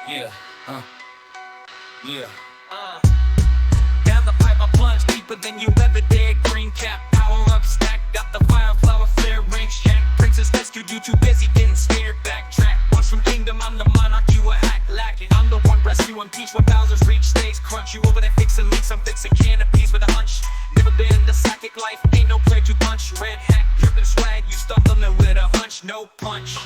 Yeah, yeah. Down the pipe I plunge deeper than you ever did. Green cap, power up, stack. Got the fire, flower, flare, ring, shank. Princess rescued you, too busy, getting scared. Backtrack. Mushroom kingdom, I'm the monarch, you a hack lacking. I'm the one rescuing peach when Bowser's reach stays crunch. You over there fixing leaks, I'm fixing canopies with a hunch. Never been the psychic life, ain't no plague you punch. Red hat, dripping swag, you stumbling with a hunch, no punch.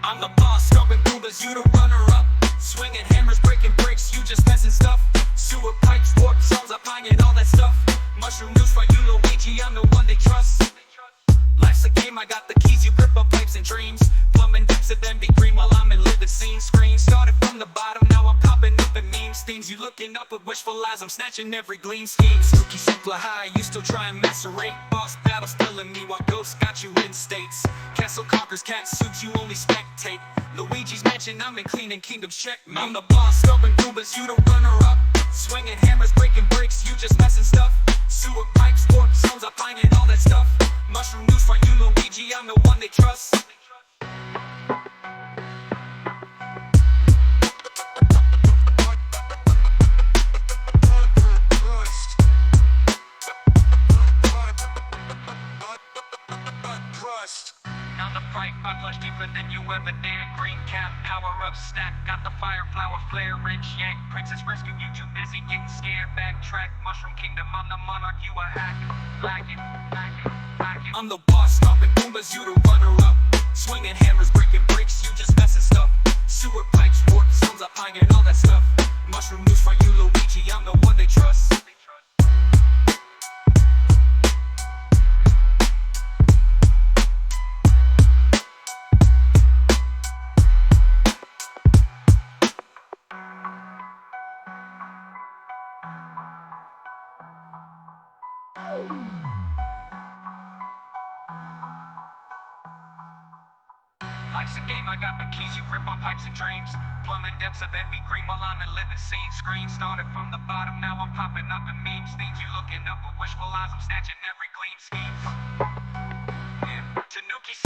I'm the boss, scrubbing goobers, you the runner-up. Swinging hammers, breaking bricks, you just messing stuff. Sewer pipes, warp songs, I'm buying all that stuff. Mushroom news for you, Luigi, I'm the one they trust. Life's a game, I got the keys, you grip on pipes and dreams. Plumbing depths of envy green while I'm in living scene. Screen started from the bottom, now I'm popping up in memes. Themes you looking up with wishful eyes, I'm snatching every gleam. Scheme, spooky, super high, you still try and macerate. Boss battle still in me while ghosts got you in states. Castle conquers, cat suits, you only spectate. Luigi's mansion, I'm in cleaning kingdoms, check. I'm the boss, scrubbing goobers, you the runner-up. Swinging hammers, breaking bricks, you just messing stuff. Sewer pipes, warp zones, I'm finding all that stuff. Mushroom news for you, Luigi, I'm the one they trust. Down the pipe, I flush deeper than you ever did. Green cap, power up, stack. Got the fire, flower, flare, wrench, yank. Princess rescue, you too busy getting scared. Backtrack, mushroom kingdom, I'm the monarch, you a hack. Lacking. I'm the boss, stomping boomers, you the runner-up. Swinging hammers, breaking bricks, you just messing stuff. Sewer pipes, warp zones, I'm buying all that stuff. Mushroom news for you, Luigi, I'm the one they trust. Life's a game, I got the keys, you grip on pipes and drains. Plumbing depths of envy green while I'm in living scene. Screen started from the bottom, now I'm popping up in memes. Things you looking up with wishful eyes, I'm snatching every gleam scheme. Yeah. Tanuki